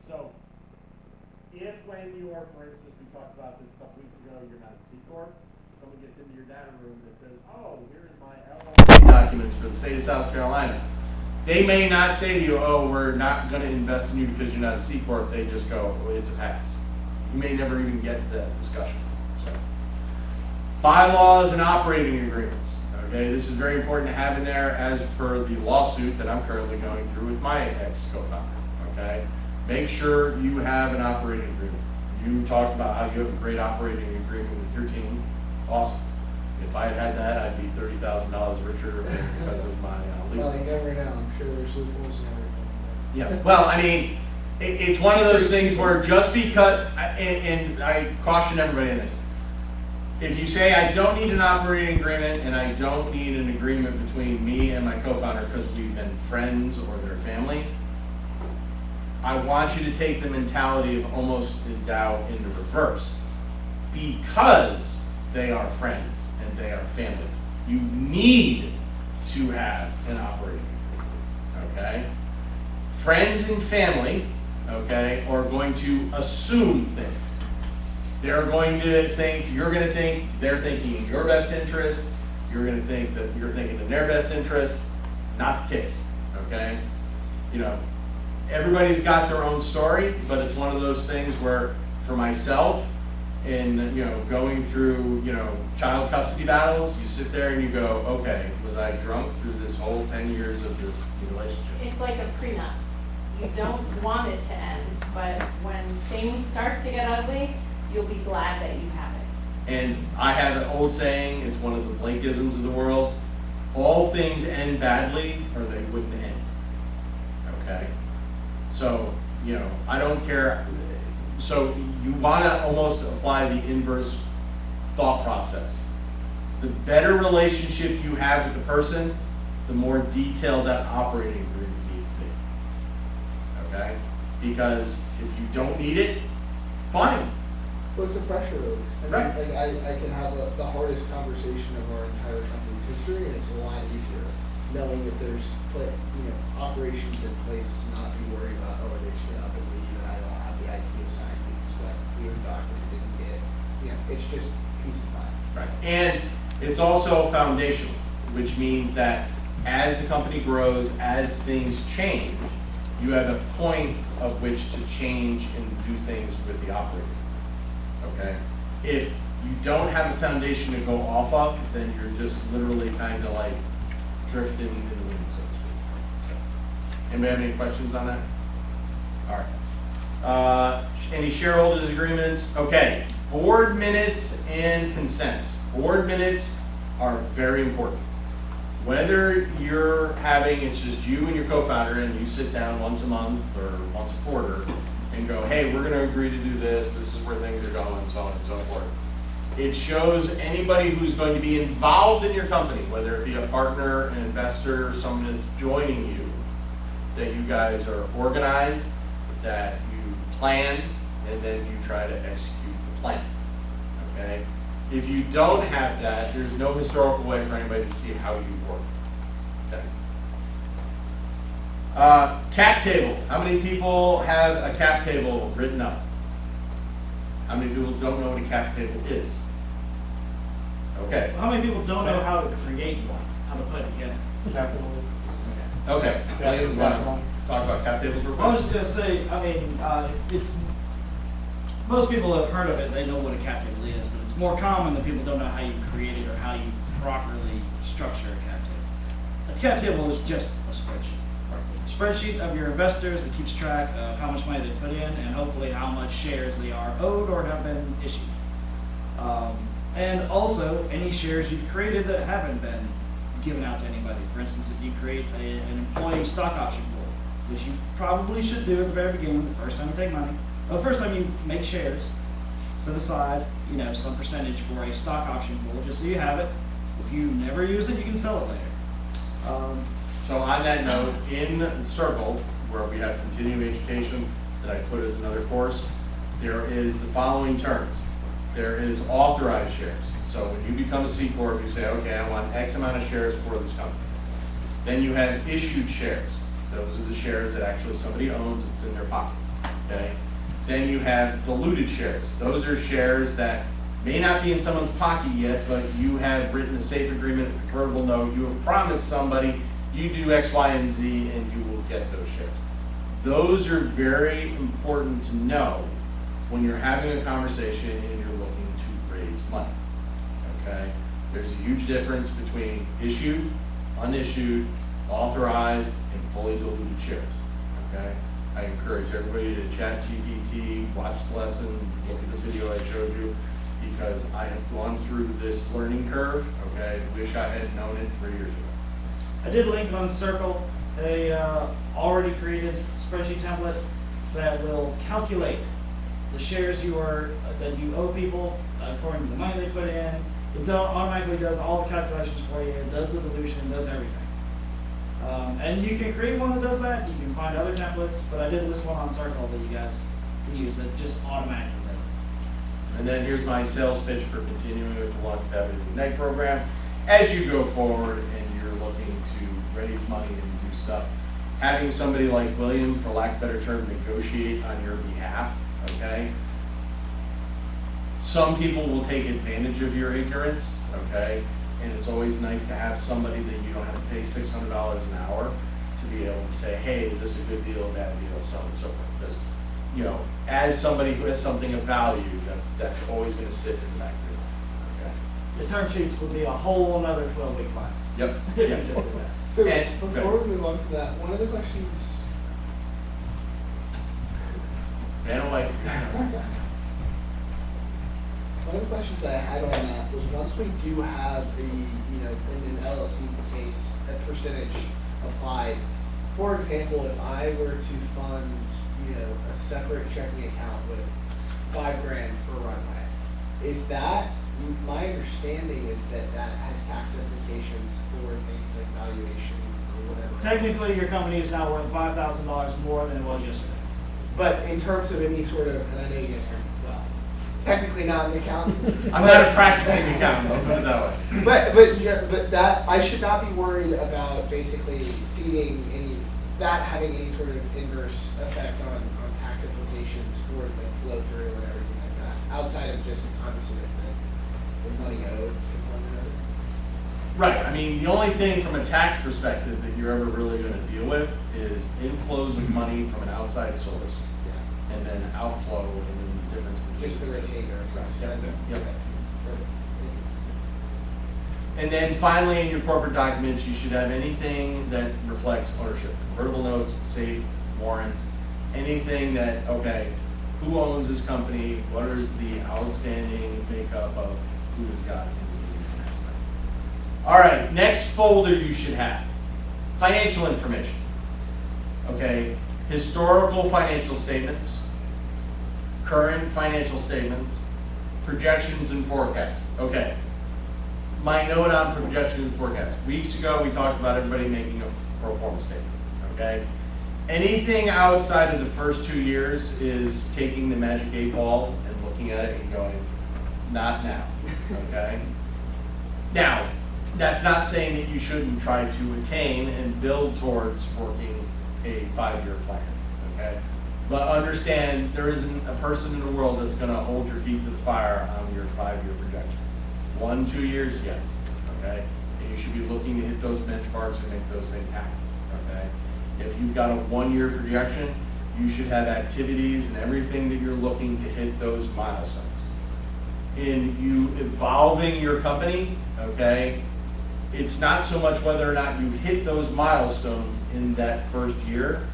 So, if when you're, for instance, we talked about this a couple weeks ago, you're not a C Corp, someone gets into your data room that says, oh, here's my LLC documents for the state of South Carolina. They may not say to you, oh, we're not going to invest in you because you're not a C Corp. They just go, well, it's a pass. You may never even get that discussion. So, bylaws and operating agreements. Okay, this is very important to have in there as per the lawsuit that I'm currently going through with my ex-co-founder. Okay, make sure you have an operating agreement. You talked about how you have a great operating agreement with your team. Awesome. If I had that, I'd be $30,000 richer because of my legal. Well, you never know. I'm sure there's loopholes and everything. Yeah. Well, I mean, it's one of those things where just because, and I caution everybody in this. If you say I don't need an operating agreement and I don't need an agreement between me and my co-founder because we've been friends or they're family, I want you to take the mentality of almost endow in the reverse. Because they are friends and they are family, you need to have an operating agreement, okay? Friends and family, okay, are going to assume things. They're going to think, you're going to think, they're thinking in your best interest, you're going to think that you're thinking in their best interest. Not the case, okay? You know, everybody's got their own story, but it's one of those things where, for myself, in, you know, going through, you know, child custody battles, you sit there and you go, okay, was I drunk through this whole 10 years of this relationship? It's like a prenup. You don't want it to end, but when things start to get ugly, you'll be glad that you have it. And I have an old saying, it's one of the Blakeisms of the world, all things end badly or they wouldn't end, okay? So, you know, I don't care. So you want to almost apply the inverse thought process. The better relationship you have with the person, the more detailed that operating agreement needs to be, okay? Because if you don't need it, fine. What's the pressure release? I mean, Right. like I can have the hardest conversation of our entire company's history, and it's a lot easier knowing that there's operations in place to not be worried about, oh, they should up and leave, and I don't have the IP assigned because that weird document didn't get. You know, it's just peace of mind. Right. And it's also foundational, which means that as the company grows, as things change, you have a point of which to change and do things with the operator. Okay? If you don't have a foundation to go off of, then you're just literally kind of like drifting in the wind, so to speak. So, anybody have any questions on that? All right. Any shareholders agreements? Okay. Board minutes and consents. Board minutes are very important. Whether you're having, it's just you and your co-founder and you sit down once a month or once a quarter and go, hey, we're going to agree to do this, this is where things are going, so on and so forth. It shows anybody who's going to be involved in your company, whether it be a partner, an investor, someone that's joining you, that you guys are organized, that you plan, and then you try to execute the plan, okay? If you don't have that, there's no historical way for anybody to see how you work, okay? Cap table. How many people have a cap table written up? How many people don't know what a cap table is? Okay. How many people don't know how to create one, how to put it together? Capital. Okay. William, you want to talk about cap tables real quick? I was just going to say, I mean, it's most people have heard of it, they know what a cap table is, but it's more common that people don't know how you create it or how you properly structure a cap table. A cap table is just a spreadsheet. A spreadsheet of your investors that keeps track of how much money they put in and hopefully how much shares they are owed or have been issued. And also any shares you've created that haven't been given out to anybody. For instance, if you create an employee stock option pool, which you probably should do at the very beginning, the first time you take money, or the first time you make shares, set aside, some percentage for a stock option pool, just so you have it. If you never use it, you can sell it later. So on that note, in Circle, where we have continuing education that I put as another course, there is the following terms. There is authorized shares. So when you become a C Corp, you say, okay, I want X amount of shares for this company. Then you have issued shares. Those are the shares that actually somebody owns, it's in their pocket. okay? Then you have diluted shares. Those are shares that may not be in someone's pocket yet, but you have written a safe agreement, a convertible note, you have promised somebody you do X, Y, and Z, and you will get those shares. Those are very important to know when you're having a conversation and you're looking to raise money, okay? There's a huge difference between issued, unissued, authorized, and fully diluted shares, okay? I encourage everybody to chat GPT, watch the lesson, look at the video I showed you, because I have gone through this learning curve, okay? Wish I had known it 3 years ago. I did link on Circle, a already created spreadsheet template that will calculate the shares that you owe people according to the money they put in. It automatically does all the calculations for you. It does the dilution, does everything. And you can create one that does that. You can find other templates, but I did list one on Circle that you guys can use that just automatically does it. And then here's my sales pitch for continuing with the Launchpad Ignite program. As you go forward and you're looking to raise money and do stuff, having somebody like William, for lack of a better term, negotiate on your behalf, okay? Some people will take advantage of your ignorance, okay? And it's always nice to have somebody that you don't have to pay $600 an hour to be able to say, hey, is this a good deal, a bad deal, so on and so forth. Because, you know, as somebody who has something of value, that's always going to sit in the back of your mind, okay? The term sheets will be a whole another 12-week class. Yep. If you Yep. just do that. So And- before we move on from that, one of the questions, Man away. one of the questions I had on that was once we do have in an LLC case, a percentage applied. For example, if I were to fund, a separate checking account with $5,000 for runway, is that, my understanding is that has tax implications for things like valuation or whatever. Technically, your company is now worth $5,000 more than it was yesterday. But in terms of any sort of, and I know you guys are, well, technically not an accountant. I'm not a practicing accountant, let's put it that way. But that, I should not be worried about basically having any sort of inverse effect on tax implications for like flow through and everything like that, outside of just obviously the money owed component of it. Right, I mean, the only thing from a tax perspective that you're ever really gonna deal with is inflows of money from an outside source, Yeah, and then outflow, and then the difference between. just the retainer. Right, yep, Okay. yep. Perfect. And then finally, in your corporate documents, you should have anything that reflects ownership, convertible notes, safe, warrants, anything that, okay, who owns this company, what is the outstanding makeup of who's got any aspect. All right, next folder you should have, financial information. Okay, historical financial statements, current financial statements, projections and forecasts. Okay. My note on projection and forecast. Weeks ago, we talked about everybody making a pro forma statement, okay? Anything outside of the first 2 years is taking the magic 8 ball and looking at it and going, not now, okay? Now, that's not saying that you shouldn't try to attain and build towards working a 5-year plan, okay? But understand, there isn't a person in the world that's gonna hold your feet to the fire on your 5-year projection. 1, 2 years, yes, okay? And you should be looking to hit those benchmarks and make those things happen, okay? If you've got a 1-year projection, you should have activities and everything that you're looking to hit those milestones. In you evolving your company, okay, it's not so much whether or not you hit those milestones in that first year,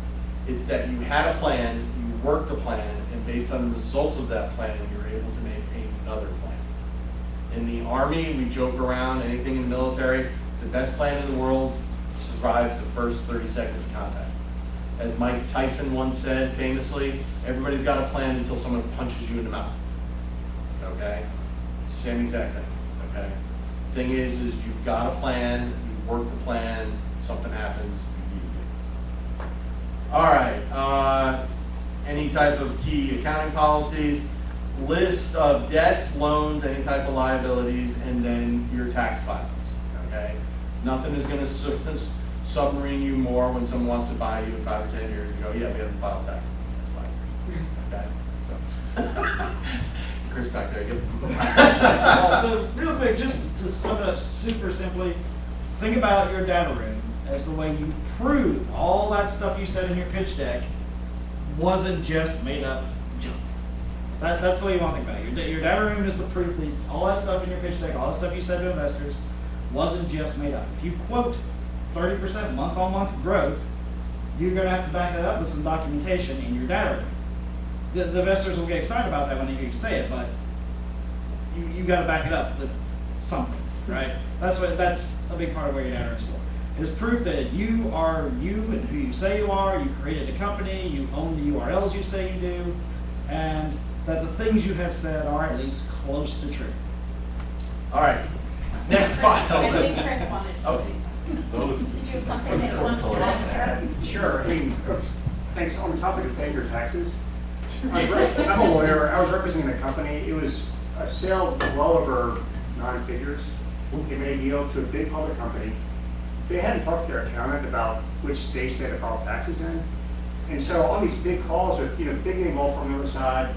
it's that you had a plan, you worked a plan, and based on the results of that plan, you're able to make another plan. In the Army, we joke around, anything in the military, the best plan in the world survives the first 30 seconds of contact. As Mike Tyson once said famously, everybody's got a plan until someone punches you in the mouth. Okay? Same exact thing. Okay? Thing is you've got a plan, you work the plan, something happens, you deviate. All right, any type of key accounting policies, list of debts, loans, any type of liabilities, and then your tax filings, okay? Nothing is gonna submarine you more when someone wants to buy you in 5 or 10 years and go, yeah, we haven't filed taxes. That's fine. Okay, so. Chris back there, give So real quick, just to sum it up super simply, think about your data room as the way you prove all that stuff you said in your pitch deck wasn't just made up junk. That's the way you want to think about it. Your data room is the proof that all that stuff in your pitch deck, all that stuff you said to investors wasn't just made up. If you quote 30% month-on-month growth, you're going to have to back that up with some documentation in your data room. The investors will get excited about that when they hear you say it, but you got to back it up with something, right? That's a big part of what your data room is for. It's proof that you are you and who you say you are. You created a company. You own the URLs you say you do, and that the things you have said are at least close to true. All right, next file. I think Chris wanted to Oh. say something. Those. Did you have something that you wanted to add, sir? Sure, I mean, thanks. On the topic of paying your taxes, I'm a lawyer. I was representing a company. It was a sale well over 9 figures. They made a deal to a big public company. They hadn't talked to their accountant about which states they had to file taxes in. And so on these big calls with, big name law firm on the other side,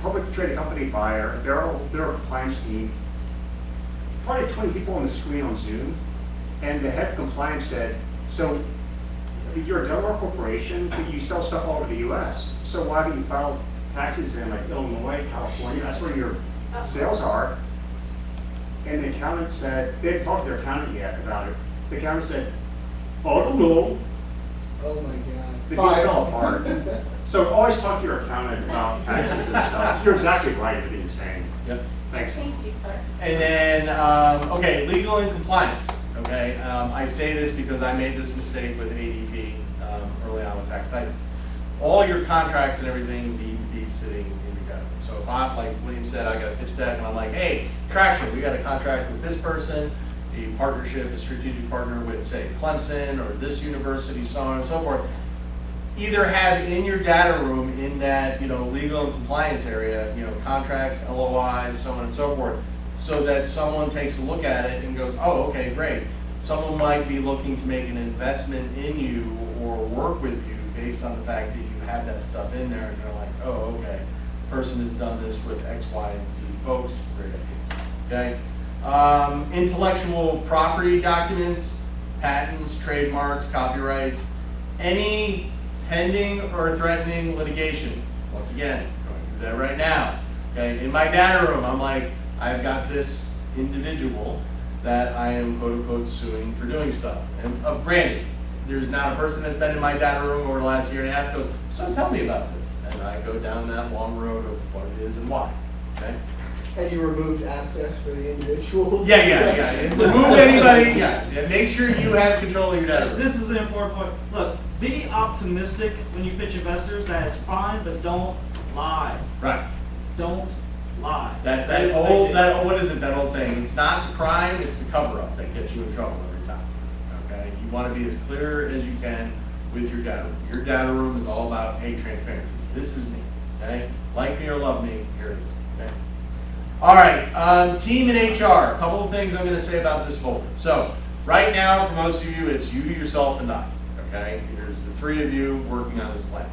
public traded company buyer, they're a compliance team, probably 20 people on the screen on Zoom. And the head of compliance said, so you're a Delaware corporation, but you sell stuff all over the US. So why do you file taxes in like Illinois, California? That's where your sales are. And the accountant said, they hadn't talked to their accountant yet about it. The accountant said, oh, I don't know. Oh my God. The deal fell apart. So always talk to your accountant about taxes and stuff. You're exactly right, everything you're saying. Yep. Thanks. Thank you, sir. And then, okay, legal and compliance, okay? I say this because I made this mistake with ADP early on with tax type. All your contracts and everything need to be sitting in your government. So if I'm, like William said, I got a pitch deck and I'm like, hey, Traction, we got a contract with this person, a partnership, a strategic partner with, say, Clemson or this university, so on and so forth. Either have in your data room in that, legal and compliance area, contracts, LOIs, so on and so forth, so that someone takes a look at it and goes, oh, okay, great. Someone might be looking to make an investment in you or work with you based on the fact that you have that stuff in there, and you're like, oh, okay, person has done this with X, Y, and Z folks, great idea, okay? Intellectual property documents, patents, trademarks, copyrights, any pending or threatening litigation. Once again, going through that right now. Okay, in my data room, I'm like, I've got this individual that I am quote unquote suing for doing stuff. And granted, there's not a person that's been in my data room over the last year and a half goes, so tell me about this. And I go down that long road of what it is and why. Okay. And you removed access for the individual? Yeah. Remove anybody, yeah. Make sure you have control of your data room. This is an important point. Look, be optimistic when you pitch investors. That is fine, but don't lie. Right. Don't lie. That what is it, that old saying? It's not the crime, it's the cover-up that gets you in trouble every time. Okay? You want to be as clear as you can with your data room. Your data room is all about, hey, transparency. This is me. Okay? Like me or love me, here it is. Okay? All right, team and HR. A couple of things I'm going to say about this folder. So, right now, for most of you, it's you, yourself, and I. Okay? There's the 3 of you working on this plan.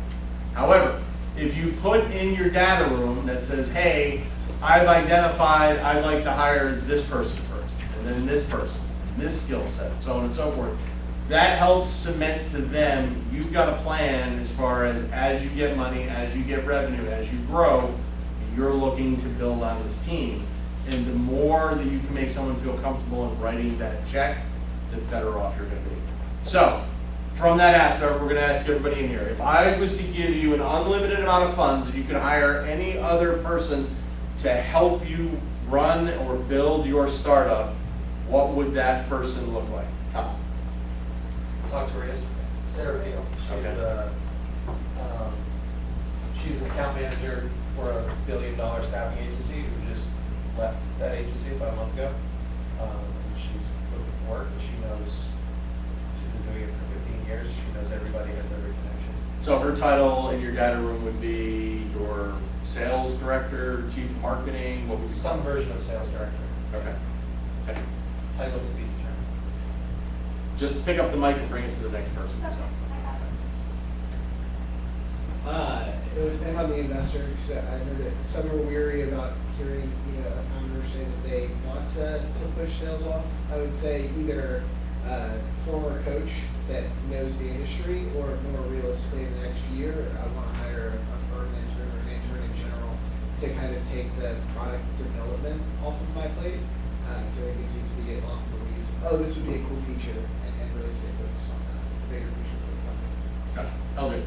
However, if you put in your data room that says, hey, I've identified I'd like to hire this person first, and then this person, and this skill set, so on and so forth, that helps cement to them, you've got a plan as far as you get money, as you get revenue, as you grow, you're looking to build on this team. And the more that you can make someone feel comfortable in writing that check, the better off you're going to be. So, from that aspect, we're going to ask everybody in here, if I was to give you an unlimited amount of funds and you could hire any other person to help you run or build your startup, what would that person look like? Tom. Talked to her yesterday, Sarah Neal. She's an account manager for a $1 billion staffing agency who just left that agency about a month ago. And she's looking for work, and she knows, she's been doing it for 15 years. She knows everybody, has every connection. So her title in your data room would be your sales director, chief marketing, what would be Some version of sales director. Okay. Title to be determined. Just pick up the mic and bring it to the next person. So. It would depend on the investor, because I know that some are weary about hearing, a founder say that they want to push sales off. I would say either a former coach that knows the industry, or more realistically in the next year, I want to hire a firm intern or an intern in general to kind of take the product development off of my plate. So I think it's easy to get lost in the weeds. Oh, this would be a cool feature, and really stay focused on that, the bigger feature for the company. Gotcha. Elder.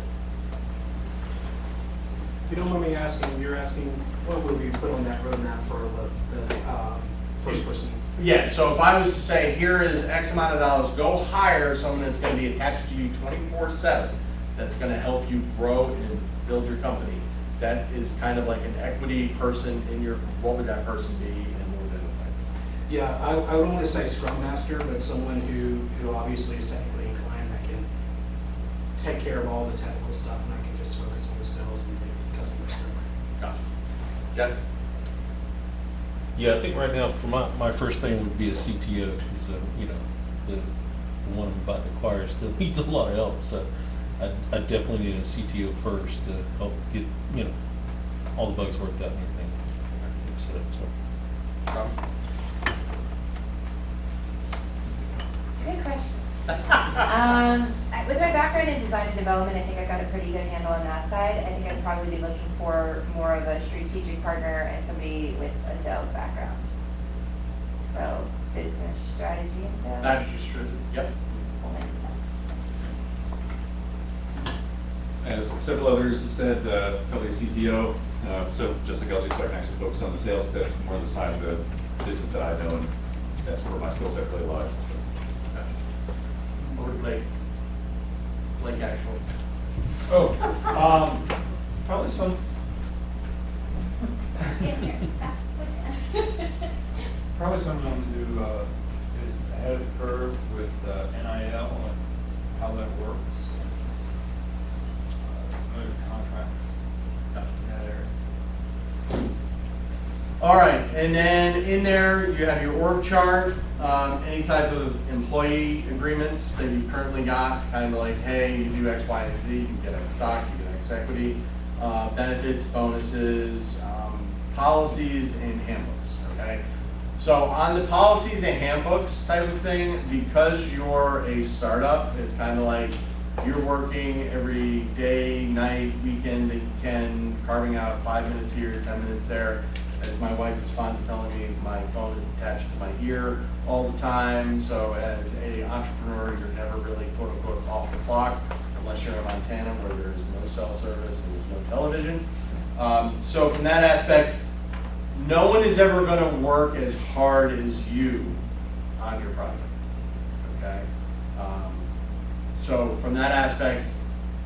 If you don't mind me asking, you're asking what would we put on that roadmap for the first person? Yeah, so if I was to say, here is X amount of dollars, go hire someone that's gonna be attached to you 24/7, that's gonna help you grow and build your company. That is kind of like an equity person in your, what would that person be and what would it look like? Yeah, I wouldn't want to say Scrum Master, but someone who obviously is technically inclined, that can take care of all the technical stuff, and I can just focus on the sales and the customer service. Gotcha. Jeff? Yeah, I think right now, for my first thing would be a CTO, because, the one I'm about to acquire still needs a lot of help, so I definitely need a CTO first to help get, all the bugs worked out and everything. So. It's a good question. With my background in design and development, I think I got a pretty good handle on that side. I think I'd probably be looking for more of a strategic partner and somebody with a sales background. So business strategy and sales. That's just true. Yep. As several others have said, probably a CTO. So just like LG, so I can actually focus on the sales, because that's more the side of the business that I know, and that's where my skill set really lies. What would Blake actually? Oh, probably some, probably someone who is ahead of the curve with NIL and how that works. Maybe contract in that area. All right, and then in there, you have your org chart, any type of employee agreements that you currently got, kind of like, hey, you do X, Y, and Z, you get X stock, you get X equity, benefits, bonuses, policies, and handbooks, okay? So on the policies and handbooks type of thing, because you're a startup, it's kind of like you're working every day, night, weekend that you can, carving out 5 minutes here, 10 minutes there. As my wife is fond of telling me, my phone is attached to my ear all the time. So as an entrepreneur, you're never really quote unquote off the clock, unless you're in Montana where there's no cell service and there's no television. So from that aspect, no one is ever going to work as hard as you on your project, okay? So from that aspect,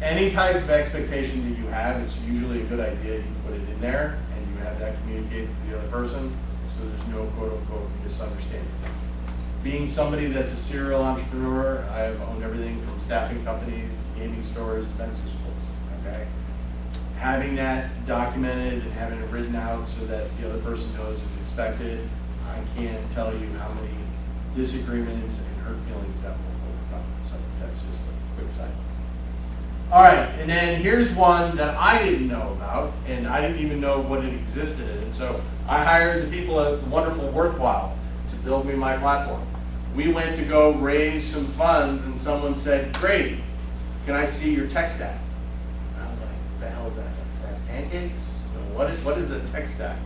any type of expectation that you have, it's usually a good idea you put it in there and you have that communicated to the other person, so there's no quote unquote misunderstanding. Being somebody that's a serial entrepreneur, I've owned everything from staffing companies to gaming stores to fencing schools, okay? Having that documented and having it written out so that the other person knows is expected, I can't tell you how many disagreements and hurt feelings that will overcome. So that's just a quick side. All right, and then here's one that I didn't know about, and I didn't even know what it existed. And so I hired the people at Wonderful Worthwhile to build me my platform. We went to go raise some funds, and someone said, great, can I see your tech stack? And I was like, what the hell is that? Is that pancakes? What is a tech stack?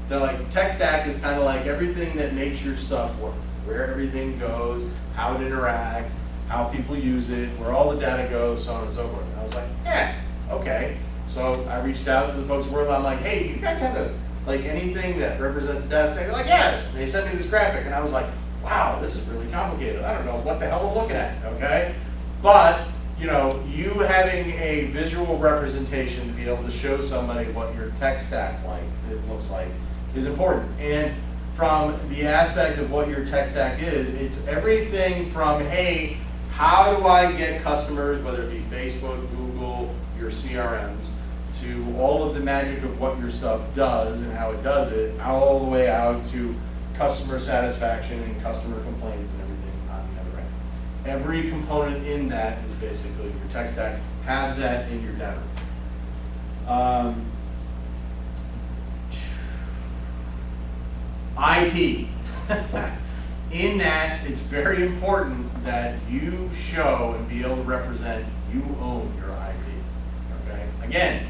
They're like, tech stack is kind of like everything that makes your stuff work, where everything goes, how it interacts, how people use it, where all the data goes, so on and so forth. And I was like, yeah, okay. So I reached out to the folks where I'm like, hey, you guys have anything that represents data? They're like, yeah. They sent me this graphic, and I was like, wow, this is really complicated. I don't know what the hell I'm looking at, okay? But, you having a visual representation to be able to show somebody what your tech stack looks like is important. And from the aspect of what your tech stack is, it's everything from, hey, how do I get customers, whether it be Facebook, Google, your CRMs, to all of the magic of what your stuff does and how it does it, all the way out to customer satisfaction and customer complaints and everything on the other end. Every component in that is basically your tech stack. Have that in your data. IP. In that, it's very important that you show and be able to represent you own your IP. Okay? Again,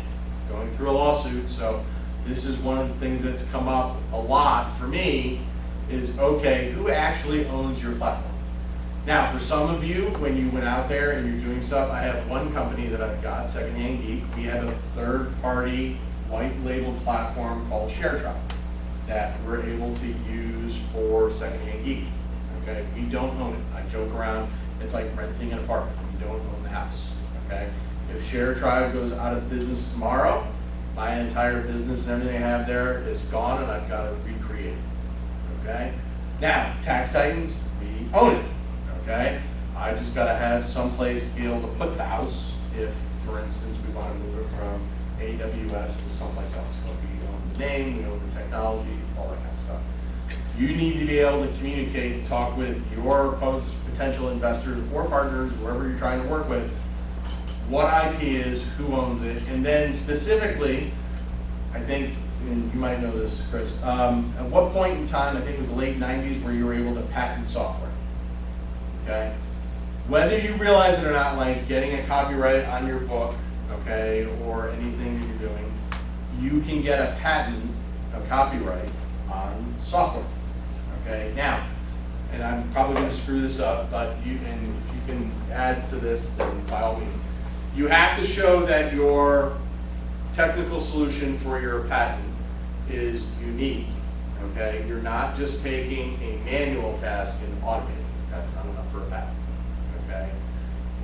going through a lawsuit, so this is one of the things that's come up a lot for me is, okay, who actually owns your platform? Now, for some of you, when you went out there and you're doing stuff, I have one company that I've got, Secondhand Geek. We have a third-party white labeled platform called ShareTribe that we're able to use for Secondhand Geek. Okay, we don't own it. I joke around, it's like renting an apartment. We don't own the house. Okay, if ShareTribe goes out of business tomorrow, my entire business and everything I have there is gone, and I've got to recreate it. Okay, now Tax Titans, we own it. Okay, I just got to have some place to be able to put the house if, for instance, we want to move it from AWS to someplace else. But we own the name, we own the technology, all that kind of stuff. You need to be able to communicate, talk with your potential investors or partners, whoever you're trying to work with, what IP is, who owns it, and then specifically, I think, and you might know this, Chris, at what point in time, I think it was the late 90s, where you were able to patent software. Okay? Whether you realize it or not, like getting a copyright on your book, okay, or anything that you're doing, you can get a patent, a copyright on software. Okay, now, and I'm probably going to screw this up, but if you can add to this, then by all means. You have to show that your technical solution for your patent is unique. Okay, you're not just taking a manual task and automating it. That's not enough for a patent. Okay,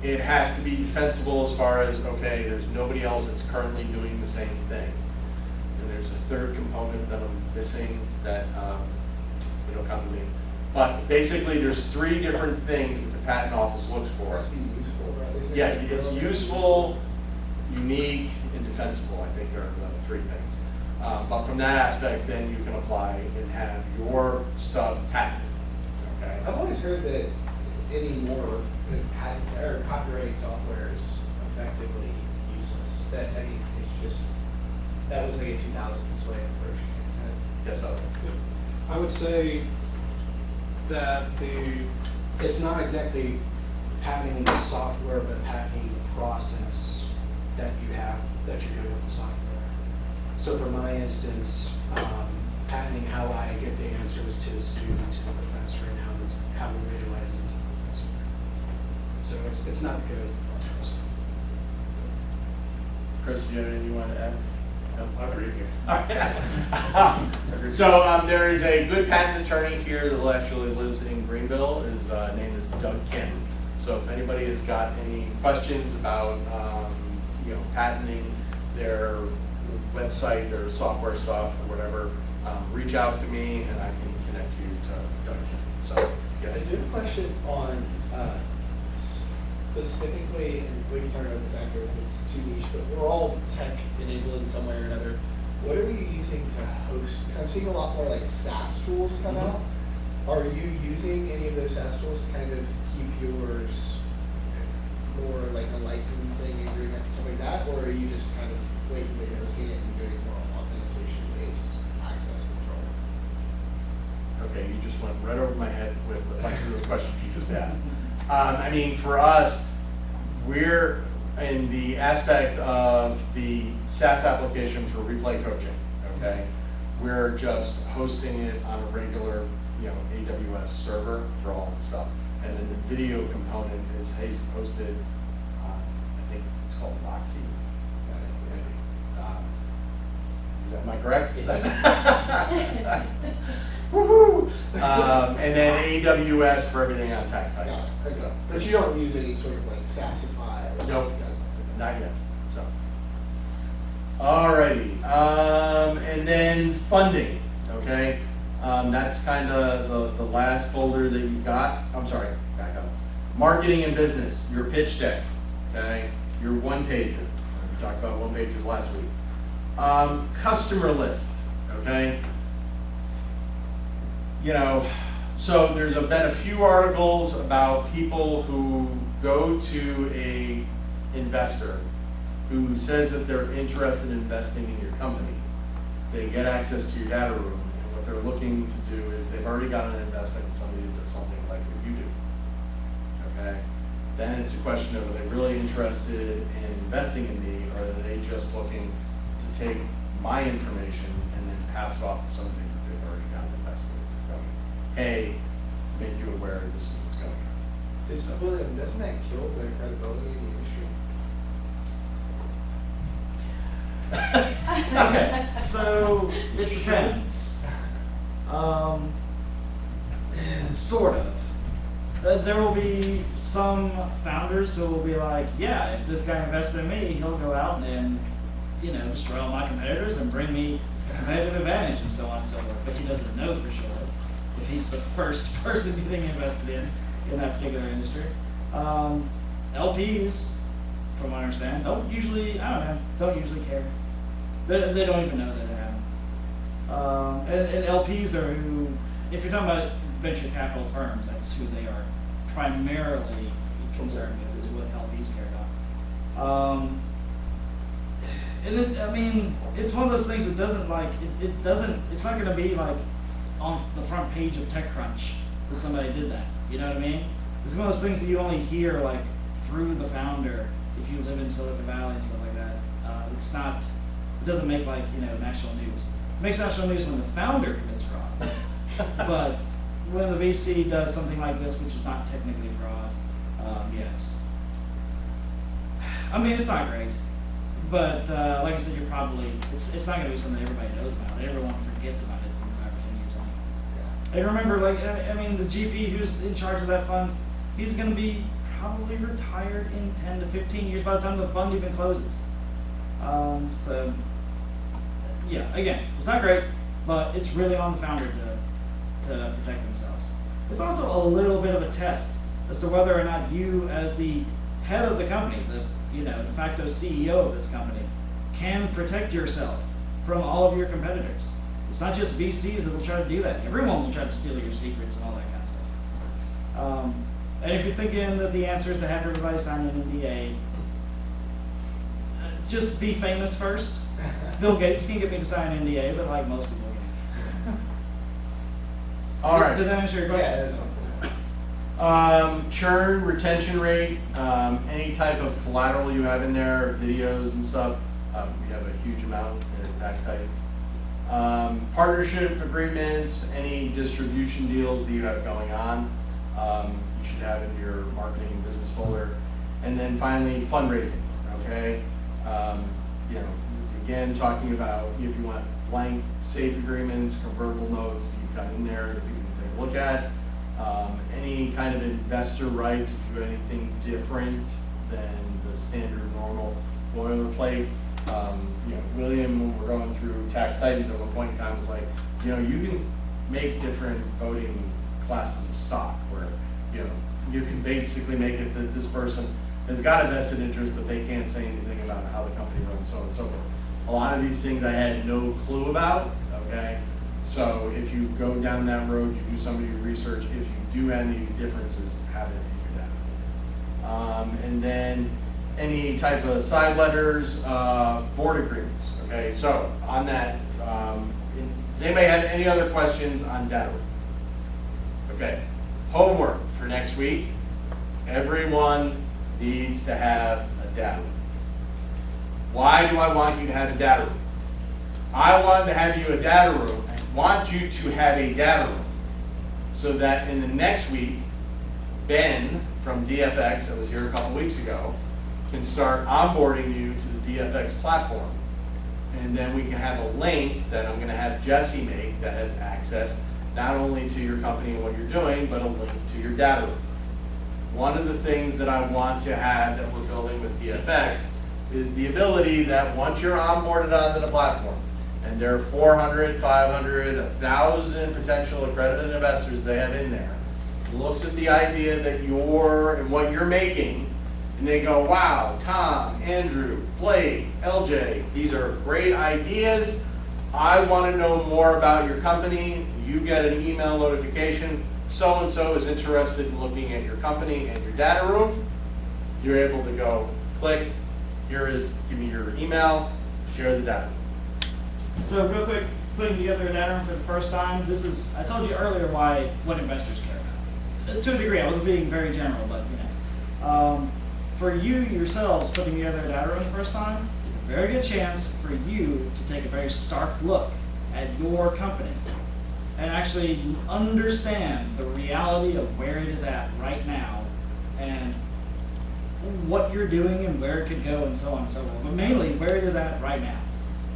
it has to be defensible as far as, okay, there's nobody else that's currently doing the same thing. And there's a third component that I'm missing that it'll come to me. But basically, there's 3 different things that the patent office looks It for. has to be useful, right? Isn't Yeah, it it's relevant? useful, unique, and defensible, I think are the 3 things. But from that aspect, then you can apply and have your stuff patented. Okay? I've always heard that anymore, that patent or copyrighted software is effectively useless. That, I mean, it's just, that was like a 2000s way of approaching it. Yes, sir. I would say that it's not exactly patenting the software, but patenting the process that you have, that you're doing with the software. So for my instance, patenting how I get the answers to the student, to the professor, and how we visualize it to the professor. So it's not the code, it's the process. Chris, do you have anything you want to add? No? I agree with you. So there is a good patent attorney here that actually lives in Greenville. His name is Doug Kim. So if anybody has got any questions about patenting their website, their software stuff, or whatever, reach out to me and I can connect you to Doug Kim. So yes. I do have a question on specifically, and we can talk about this after if it's too niche, but we're all tech enabled in some way or another. What are you using to host? Because I'm seeing a lot more like SaaS tools come Mhm. out. Are you using any of those SaaS tools to kind of keep yours more like a licensing agreement, stuff like that? Or are you just kind of waiting to hosting it and doing more authentication-based access control? Okay, you just went right over my head with a bunch of those questions you just asked. I mean, for us, we're in the aspect of the SaaS application for replay coaching, okay? We're just hosting it on a regular, AWS server for all the stuff. And then the video component is hosted on, I think it's called Roxy. Am I correct? Woohoo! And then AWS for everything on Tax Titans. Okay. So, But you don't use any sort of like SaaSify? or- Nope. not yet, so. Alrighty, and then funding, okay? That's kind of the last folder that you've got. I'm sorry, back up. Marketing and business, your pitch deck, okay? Your one-pager. We talked about one-pagers last week. Customer list, okay? So there's been a few articles about people who go to a investor who says that they're interested in investing in your company. They get access to your data room, and what they're looking to do is they've already got an investment in somebody that does something like what you do. Okay? Then it's a question of, are they really interested in investing in me, or are they just looking to take my information and then pass it off to somebody that they've already got an investment from? Hey, make you aware this is what's going on. William, doesn't that kill the credibility of the industry? Okay, so it depends. Sort of. There will be some founders who will be like, yeah, if this guy invested in me, he'll go out and, you know, destroy all my competitors and bring me a competitive advantage and so on and so forth. But he doesn't know for sure if he's the first person getting invested in that particular industry. LPs, from what I understand, don't usually care. They don't even know that it happened. And LPs are who, if you're talking about venture capital firms, that's who they are primarily concerned with, is what LPs care about. And I mean, it's one of those things that doesn't it's not going to be like on the front page of TechCrunch that somebody did that. You know what I mean? It's one of those things that you only hear like through the founder if you live in Silicon Valley and stuff like that. It doesn't make like, you know, national news. It makes national news when the founder commits fraud. But when the VC does something like this, which is not technically fraud, yes. I mean, it's not great. But like I said, it's not going to be something everybody knows about. Everyone forgets about it in 5 or 10 years on. I remember, like, I mean, the GP who's in charge of that fund, he's going to be probably retired in 10 to 15 years by the time the fund even closes. So, yeah, again, it's not great, but it's really on the founder to protect themselves. It's also a little bit of a test as to whether or not you, as the head of the company, the de facto CEO of this company, can protect yourself from all of your competitors. It's not just VCs that will try to do that. Everyone will try to steal your secrets and all that kind of stuff. And if you're thinking that the answer is to have everybody sign an NDA, just be famous first. Bill Gates can get me to sign an NDA, but like most people can. All right. Did that answer your question? Yeah, it is something. Churn, retention rate, any type of collateral you have in there, videos and stuff, we have a huge amount in Tax Titans. Partnership agreements, any distribution deals that you have going on, you should have in your marketing and business folder. And then finally, fundraising, okay? Again, talking about if you want blank safe agreements, convertible notes that you've got in there that people can take a look at. Any kind of investor rights, if you have anything different than the standard normal boilerplate. William, when we're going through Tax Titans at one point in time, was like, you can make different voting classes of stock where, you can basically make it that this person has got a vested interest, but they can't say anything about how the company runs, so on and so forth. A lot of these things I had no clue about, okay? So if you go down that road, you do some of your research. If you do have any differences, have it in your data. And then any type of side letters, board agreements, okay? So on that, does anybody have any other questions on data? Okay, homework for next week. Everyone needs to have a data room. Why do I want you to have a data room? I want to have you a data room. I want you to have a data room so that in the next week, Ben from DFX, that was here a couple weeks ago, can start onboarding you to the DFX platform. And then we can have a link that I'm going to have Jesse make that has access not only to your company and what you're doing, but a link to your data room. One of the things that I want to have that we're building with DFX is the ability that once you're onboarded onto the platform, and there are 400, 500, 1,000 potential accredited investors they have in there, looks at the idea that what you're making, and they go, wow, Tom, Andrew, Blake, LJ, these are great ideas. I want to know more about your company. You get an email notification. So-and-so is interested in looking at your company and your data room. You're able to go click, here is, give me your email, share the data. So real quick, putting together a data room for the first time, this is, I told you earlier what investors care about. To a degree, I was being very general, but for you yourselves putting together a data room the first time, it's a very good chance for you to take a very stark look at your company and actually understand the reality of where it is at right now and what you're doing and where it could go and so on and so forth, but mainly where it is at right now.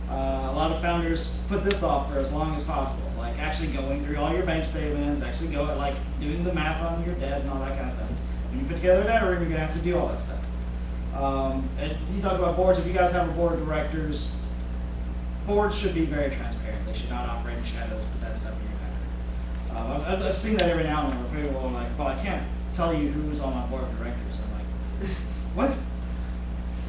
A lot of founders put this off for as long as possible, like actually going through all your bank statements, actually doing the math on your debt and all that kind of stuff. When you put together a data room, you're gonna have to do all that stuff. And you talk about boards, if you guys have a board of directors, boards should be very transparent. They should not operate in shadows, put that stuff in your data. I've seen that every now and then where people are like, well, I can't tell you who's on my board of directors. I'm like, what?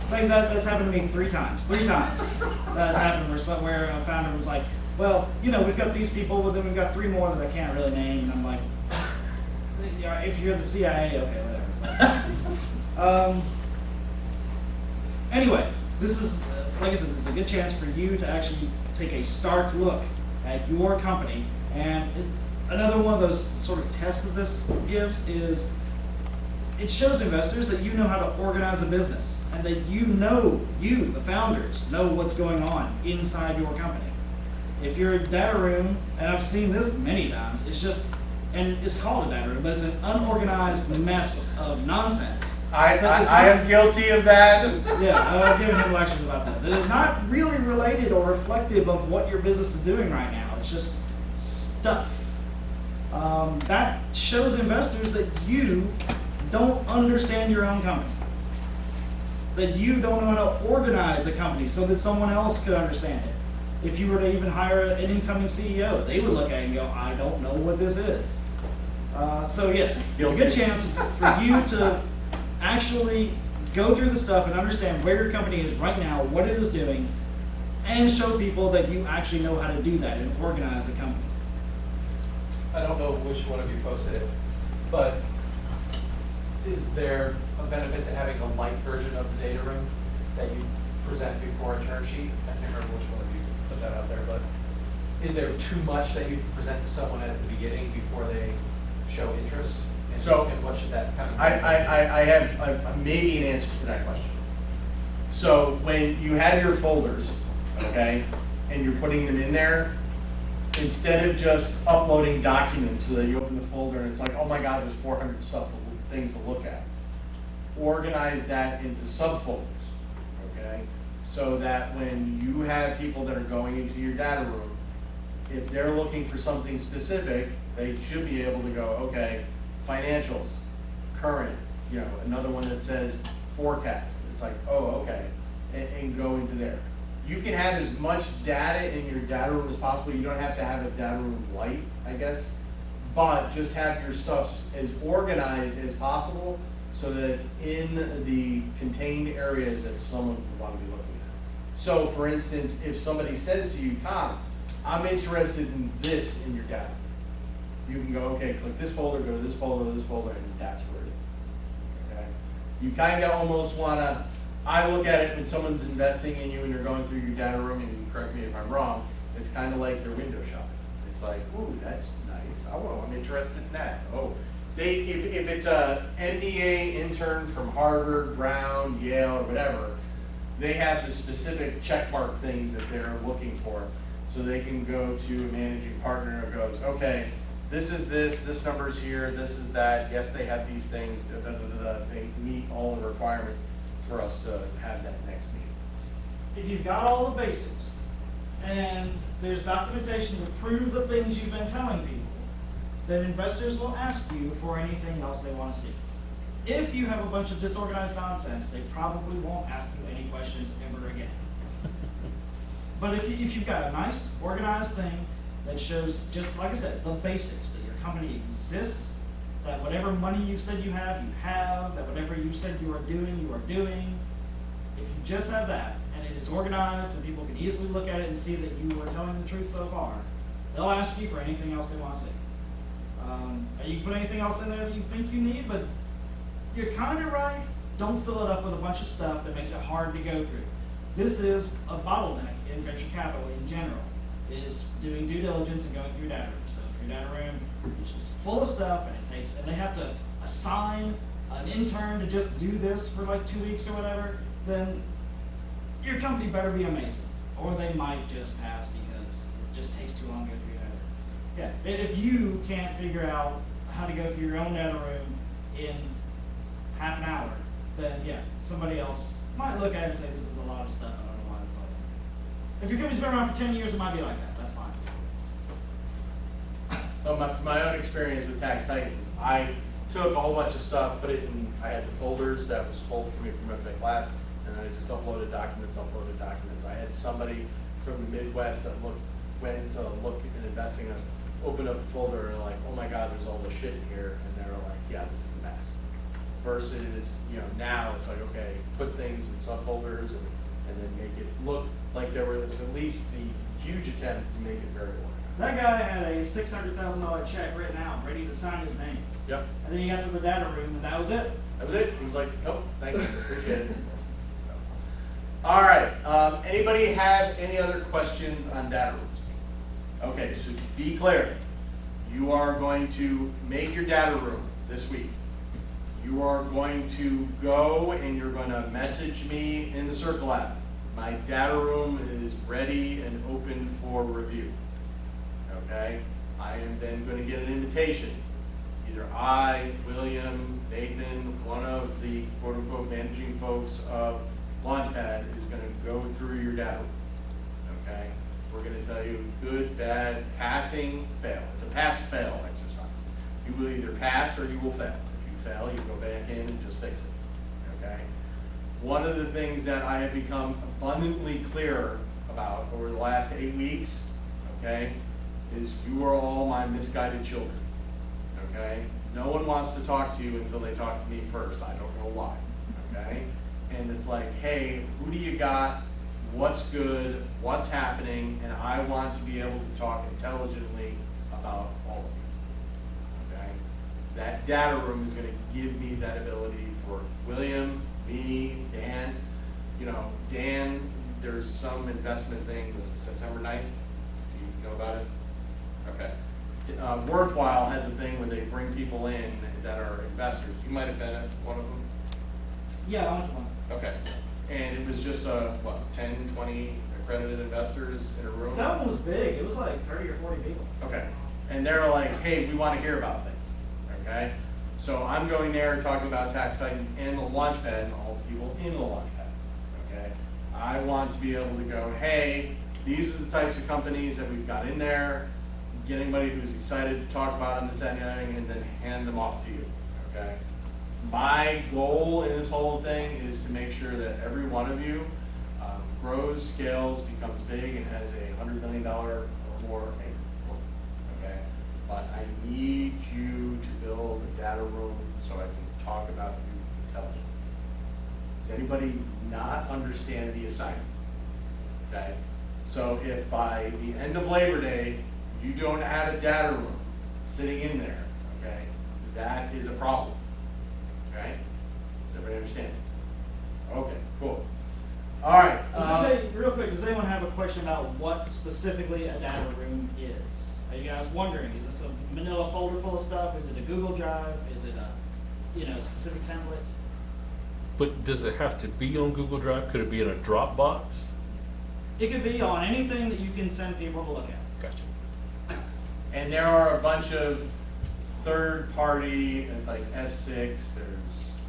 Like that's happened to me 3 times. 3 times that's happened where a founder was like, well, we've got these people, but then we've got 3 more that I can't really name. And I'm like, yeah, if you're the CIA, okay, whatever. Anyway, this is, like I said, this is a good chance for you to actually take a stark look at your company. And another one of those sort of tests that this gives is it shows investors that you know how to organize a business and that you, the founders, know what's going on inside your company. If you're a data room, and I've seen this many times, and it's called a data room, but it's an unorganized mess of nonsense. I am guilty of that. Yeah, I've given him lectures about that. That is not really related or reflective of what your business is doing right now. It's just stuff. That shows investors that you don't understand your own company. That you don't know how to organize a company so that someone else could understand it. If you were to even hire an incoming CEO, they would look at it and go, I don't know what this is. So yes, it's a good chance for you to actually go through the stuff and understand where your company is right now, what it is doing, and show people that you actually know how to do that and organize a company. I don't know which one of you posted it, but is there a benefit to having a light version of the data room that you present before a term sheet? I can't remember which one of you put that out there, but is there too much that you present to someone at the beginning before they show interest? And what should that kind of? I have maybe an answer to that question. So when you have your folders, okay, and you're putting them in there, instead of just uploading documents so that you open the folder and it's like, oh my God, there's 400 things to look at. Organize that into subfolders, okay? So that when you have people that are going into your data room, if they're looking for something specific, they should be able to go, okay, financials, current, another one that says forecast. It's like, oh, okay, and go into there. You can have as much data in your data room as possible. You don't have to have a data room light, I guess, but just have your stuff as organized as possible so that it's in the contained areas that someone would want to be looking at. So for instance, if somebody says to you, Tom, I'm interested in this in your data, you can go, okay, click this folder, go to this folder, and that's where it is. Okay? You kind of almost want to, I look at it when someone's investing in you and you're going through your data room, and you correct me if I'm wrong, it's kind of like their window shopping. It's like, ooh, that's nice. I'm interested in that. Oh, if it's a MBA intern from Harvard, Brown, Yale, or whatever, they have the specific checkmark things that they're looking for. So they can go to a managing partner who goes, okay, this is this number's here, this is that, yes, they have these things, they meet all the requirements for us to have that next meeting. If you've got all the basics and there's documentation to prove the things you've been telling people, then investors will ask you for anything else they want to see. If you have a bunch of disorganized nonsense, they probably won't ask you any questions ever again. But if you've got a nice, organized thing that shows, just like I said, the basics, that your company exists, that whatever money you said you have, that whatever you said you are doing, if you just have that, and it is organized, and people can easily look at it and see that you are telling the truth so far, they'll ask you for anything else they want to see. You can put anything else in there that you think you need, but you're kind of right don't fill it up with a bunch of stuff that makes it hard to go through. This is a bottleneck in venture capital in general, is doing due diligence and going through data rooms. So if your data room is just full of stuff and they have to assign an intern to just do this for like 2 weeks or whatever, then your company better be amazing. Or they might just pass because it just takes too long to go through your data room. Yeah, if you can't figure out how to go through your own data room in half an hour, then yeah, somebody else might look at it and say, this is a lot of stuff, I don't know why it's like that. If your company's been around for 10 years, it might be like that, that's fine. From my own experience with Tax Titans, I took a whole bunch of stuff, put it in, I had the folders that was pulled for me from my labs, and I just uploaded documents. I had somebody from the Midwest that went to look at investing, and opened up the folder and like, oh my God, there's all this shit in here, and they were like, yeah, this is a mess. Versus, now it's like, okay, put things in subfolders and then make it look like there was at least the huge attempt to make it very organized. That guy had a $600,000 check written out, ready to sign his name. Yep. And then he got to the data room and that was it. That was it. He was like, nope, thank you, appreciate it. All right, anybody have any other questions on data rooms? Okay, so to be clear, you are going to make your data room this week. You are going to go and you're going to message me in the Circle app. My data room is ready and open for review. Okay? I am then going to get an invitation. Either I, William, Nathan, one of the quote-unquote managing folks of Launchpad is going to go through your data room. Okay? We're going to tell you good, bad, passing, fail. It's a pass-fail exercise. You will either pass or you will fail. If you fail, you go back in and just fix it. Okay? One of the things that I have become abundantly clear about over the last 8 weeks, okay, is you are all my misguided children. Okay? No one wants to talk to you until they talk to me first. I don't know why. Okay? And it's like, hey, who do you got? What's good? What's happening? And I want to be able to talk intelligently about all of you. Okay? That data room is going to give me that ability for William, me, Dan. Dan, there's some investment thing, was it September 9th? Do you know about it? Okay. Worthwhile has a thing where they bring people in that are investors. You might have been at one of them? Yeah, I went to one. Okay. And it was just, 10, 20 accredited investors in a room? That one was big. It was like 30 or 40 people. Okay. And they're like, hey, we want to hear about things. Okay? So I'm going there and talking about Tax Titans and the Launchpad and all the people in the Launchpad. Okay? I want to be able to go, hey, these are the types of companies that we've got in there. Get anybody who's excited to talk about them, this, that, and the other thing, and then hand them off to you. Okay? My goal in this whole thing is to make sure that every one of you grows, scales, becomes big, and has a $100 million or more income. Okay? But I need you to build a data room so I can talk about you intelligently. Does anybody not understand the assignment? Okay? So if by the end of Labor Day, you don't have a data room sitting in there, okay, that is a problem. Okay? Does everybody understand? Okay, cool. All right. Real quick, does anyone have a question about what specifically a data room is? Are you guys wondering, is this a manila folder full of stuff? Is it a Google Drive? Is it a specific template? But does it have to be on Google Drive? Could it be in a Dropbox? It could be on anything that you can send people to look at. Gotcha. And there are a bunch of third-party, it's like F6, there's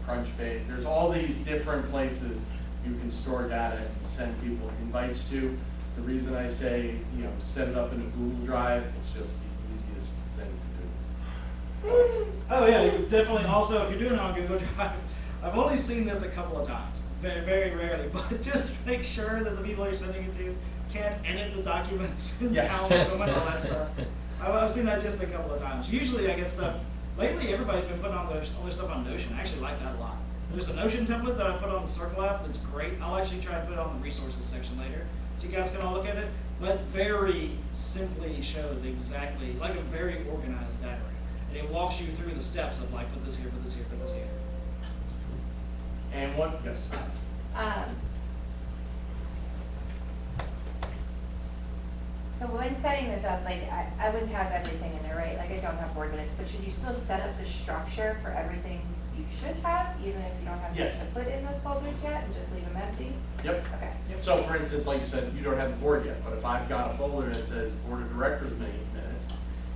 Crunchbase, there's all these different places you can store data and send people invites to. The reason I say, set it up in a Google Drive, it's just the easiest thing to do. Oh yeah, you definitely. Also, if you're doing it on Google Drive, I've only seen this a couple of times, very, very rarely. But just make sure that the people you're sending it to can't edit the documents and Yes. count them and all that stuff. I've seen that just a couple of times. Usually, I get stuff. Lately, everybody's been putting all their stuff on Notion. I actually like that a lot. There's a Notion template that I put on the Circle app that's great. I'll actually try to put it on the resources section later, so you guys can all look at it. But very simply shows exactly like a very organized data room. And it walks you through the steps of like, put this here, put this here, put this here. And what, yes, So when setting this up, like, I wouldn't have everything in there, right? Like, I don't have board minutes, but should you still set up the structure for everything you should have, even if you don't have things Yes. to put in those folders yet, and just leave them empty? yep. Okay. So for instance, like you said, you don't have the board yet, but if I've got a folder that says Board of Directors minutes,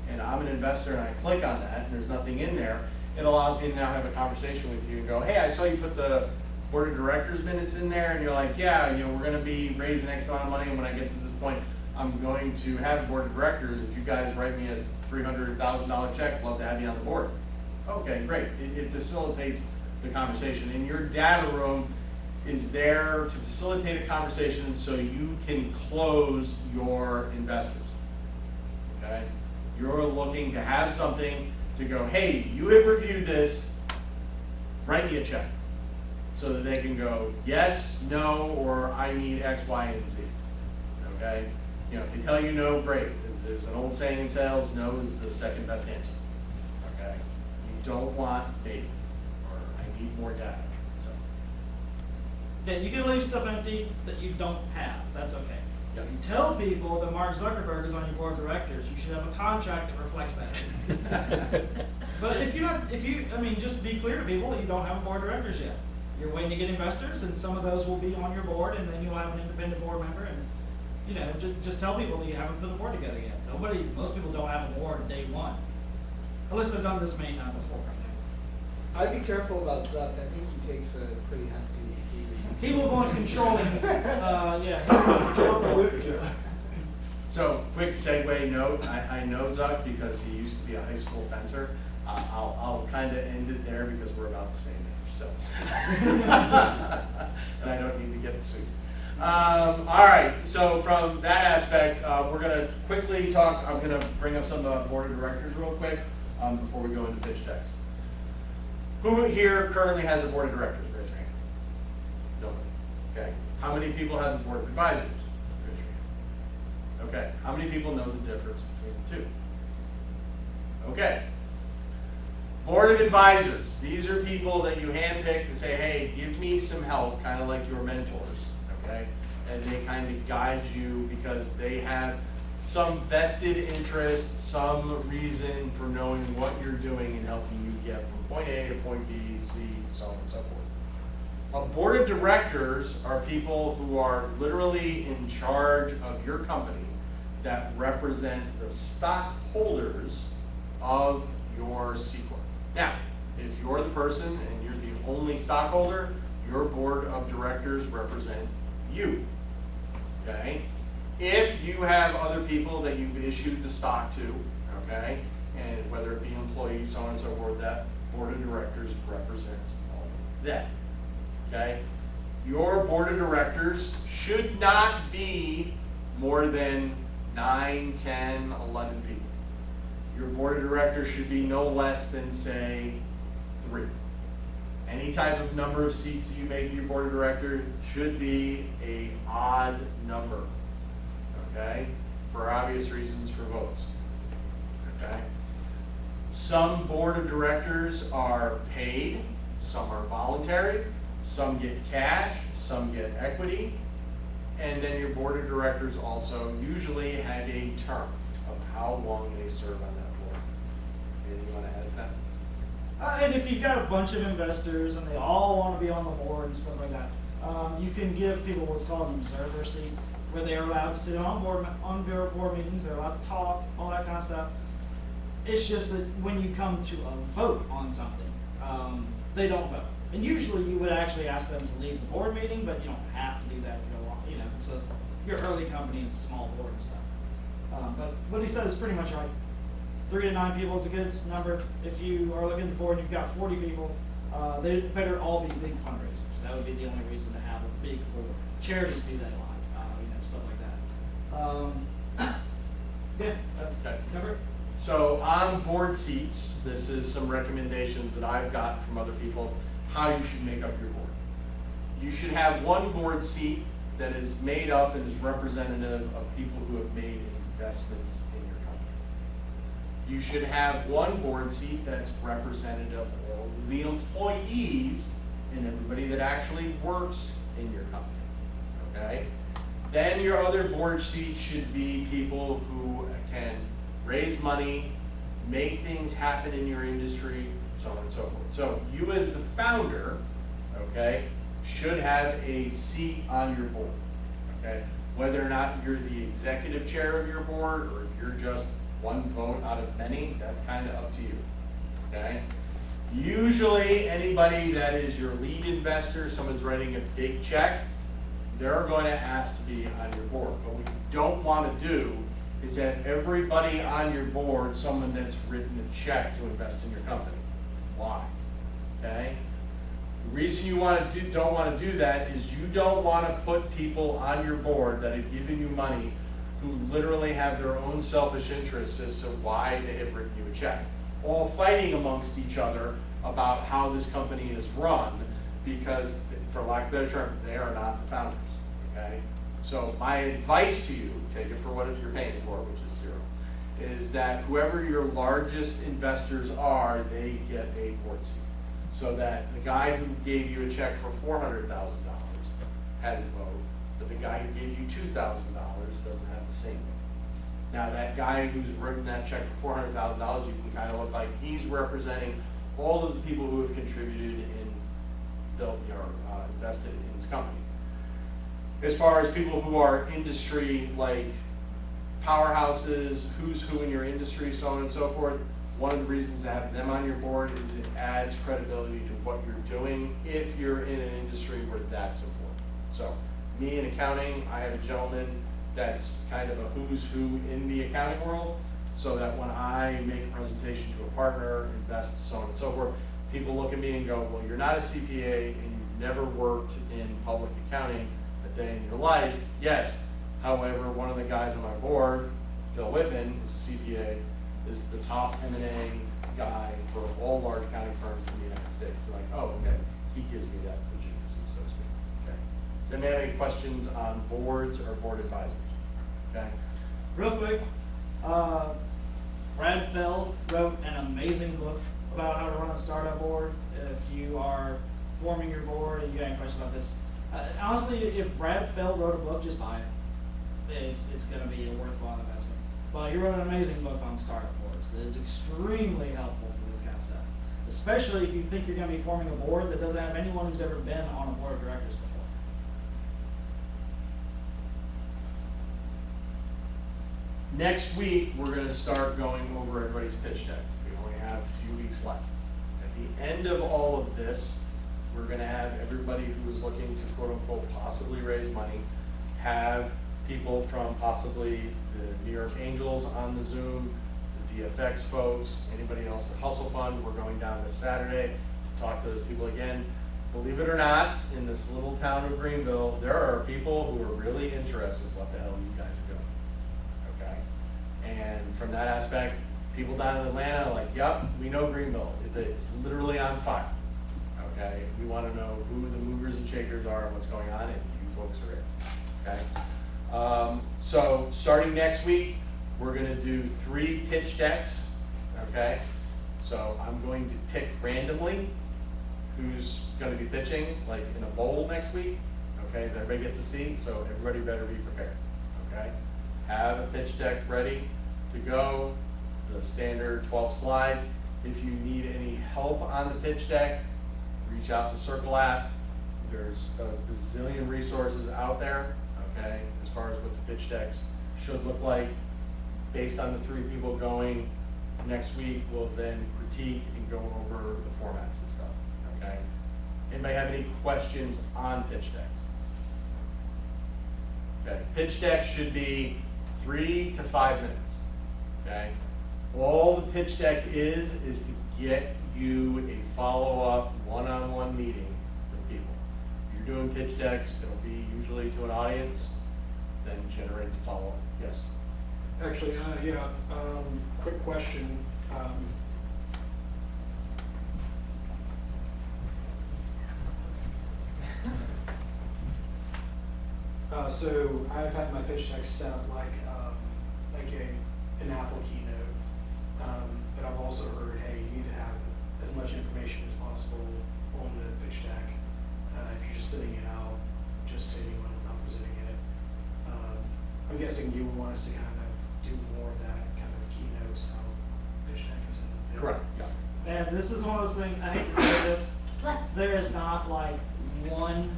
and I'm an investor and I click on that and there's nothing in there, it allows me to now have a conversation with you and go, hey, I saw you put the Board of Directors minutes in there, and you're like, yeah, you know, we're gonna be raising X amount of money, and when I get to this point, I'm going to have a Board of Directors. If you guys write me a $300,000 check, love to have you on the board. Okay, great. It facilitates the conversation, and your data room is there to facilitate a conversation so you can close your investors. Okay? You're looking to have something to go, hey, you have reviewed this, write me a check. So that they can go, yes, no, or I need X, Y, and Z. Okay? You know, if they tell you no, great. There's an old saying in sales, no is the second best answer. Okay? You don't want maybe, or I need more data. So, Yeah, you can leave stuff empty that you don't have, that's okay. Yep. You tell people that Mark Zuckerberg is on your board of directors, you should have a contract that reflects that. But if you, I mean, just be clear to people that you don't have a board of directors yet. You're waiting to get investors, and some of those will be on your board, and then you'll have an independent board member, and, you know, just tell people that you haven't put a board together yet. Most people don't have a board day one, unless they've done this many times before. I'd be careful about Zuck. I think he takes a pretty hefty. He will want controlling, yeah, he will want controlling. so quick segue note. I know Zuck because he used to be a high school fencer. I'll kind of end it there because we're about the same age. So, and I don't need to get sued. All right, so from that aspect, we're going to quickly talk. I'm going to bring up some board of directors real quick before we go into pitch decks. Who here currently has a board of directors? Raise your hand. Nobody. Okay. How many people have a board of advisors? Raise your hand. Okay. How many people know the difference between the two? Okay. Board of advisors. These are people that you handpick and say, hey, give me some help, kind of like your mentors, okay? And they kind of guide you because they have some vested interest, some reason for knowing what you're doing and helping you get from point A to point B, C, so on and so forth. A board of directors are people who are literally in charge of your company that represent the stockholders of your C Corp. Now, if you're the person and you're the only stockholder, your board of directors represent you, okay? If you have other people that you've issued the stock to, okay, and whether it be employees, so on and so forth, that board of directors represents all of them, okay? Your board of directors should not be more than 9, 10, 11 people. Your board of directors should be no less than, say, 3. Any type of number of seats that you make in your board of directors should be an odd number, okay? For obvious reasons for votes, okay? Some board of directors are paid, some are voluntary, some get cash, some get equity, and then your board of directors also usually have a term of how long they serve on that board. Anything you want to add to that? And if you've got a bunch of investors and they all want to be on the board and stuff like that, you can give people what's called an observer seat, where they are allowed to sit on board meetings, they're allowed to talk, all that kind of stuff. It's just that when you come to a vote on something, they don't vote. And usually you would actually ask them to leave the board meeting, but you don't have to do that if you don't want. You know, it's your early company, it's a small board and stuff. But what he said is pretty much right. 3 to 9 people is a good number. If you are looking at the board and you've got 40 people, they better all be big fundraisers. That would be the only reason to have a big board. Charities do that a lot, you know, stuff like that. Yeah, Okay. number. So on board seats, this is some recommendations that I've got from other people, how you should make up your board. You should have one board seat that is made up and is representative of people who have made investments in your company. You should have one board seat that's representative of all the employees and everybody that actually works in your company, okay? Then your other board seats should be people who can raise money, make things happen in your industry, so on and so forth. So you as the founder, okay, should have a seat on your board, okay? Whether or not you're the executive chair of your board or you're just one vote out of many, that's kind of up to you, okay? Usually anybody that is your lead investor, someone's writing a big check, they're going to ask to be on your board. But what you don't want to do is have everybody on your board, someone that's written a check to invest in your company. Why? Okay? The reason you don't want to do that is you don't want to put people on your board that have given you money who literally have their own selfish interests as to why they have written you a check. All fighting amongst each other about how this company is run because, for lack of a better term, they are not the founders, okay? So my advice to you, take it for what you're paying for, which is zero, is that whoever your largest investors are, they get a board seat. So that the guy who gave you a check for $400,000 has a vote, but the guy who gave you $2,000 doesn't have the same vote. Now that guy who's written that check for $400,000, you can kind of look like he's representing all of the people who have contributed and built or invested in this company. As far as people who are industry like powerhouses, who's who in your industry, so on and so forth, one of the reasons to have them on your board is it adds credibility to what you're doing if you're in an industry where that's important. So me in accounting, I have a gentleman that's kind of a who's who in the accounting world, so that when I make a presentation to a partner, invest, so on and so forth, people look at me and go, well, you're not a CPA and you've never worked in public accounting a day in your life. Yes, however, one of the guys on my board, Phil Whitman, is a CPA, is the top M&A guy for all large accounting firms in the United States. So like, oh, okay, he gives me that legitimacy, so to speak. Okay. Does anybody have any questions on boards or board advisors? Okay. Real quick, Brad Feld wrote an amazing book about how to run a startup board. If you are forming your board and you got any questions about this, honestly, if Brad Feld wrote a book, just buy it. It's going to be a worthwhile investment. But he wrote an amazing book on startup boards that is extremely helpful for this kind of stuff. Especially if you think you're going to be forming a board that doesn't have anyone who's ever been on a board of directors before. Next week, we're going to start going over everybody's pitch deck. We only have a few weeks left. At the end of all of this, we're going to have everybody who is looking to quote unquote possibly raise money have people from possibly the New York Angels on the Zoom, the DFX folks, anybody else at Hustle Fund. We're going down this Saturday to talk to those people again. Believe it or not, in this little town of Greenville, there are people who are really interested in what the hell you guys are doing. Okay? And from that aspect, people down in Atlanta are like, yep, we know Greenville. It's literally on fire. Okay? We want to know who the movers and shakers are and what's going on, and you folks are it. Okay? So starting next week, we're going to do 3 pitch decks, okay? So I'm going to pick randomly who's going to be pitching, like in a bowl next week, okay? So everybody gets a seat, so everybody better be prepared, okay? Have a pitch deck ready to go, the standard 12 slides. If you need any help on the pitch deck, reach out to Circle app. There's a bazillion resources out there, okay, as far as what the pitch decks should look like. Based on the 3 people going next week, we'll then critique and go over the formats and stuff, okay? Anybody have any questions on pitch decks? Okay, pitch deck should be 3 to 5 minutes, okay? All the pitch deck is to get you a follow-up one-on-one meeting with people. If you're doing pitch decks, it'll be usually to an audience, then generates a follow-up. Yes? Actually, quick question. So I've had my pitch deck set up like an Apple keynote, but I've also heard, hey, you need to have as much information as possible on the pitch deck. If you're just sitting it out, just to anyone without presenting it. I'm guessing you would want us to kind of do more of that kind of keynote style pitch deck instead of. Correct, yeah. And this is one of those things, I hate to say this, Let's. there is not like one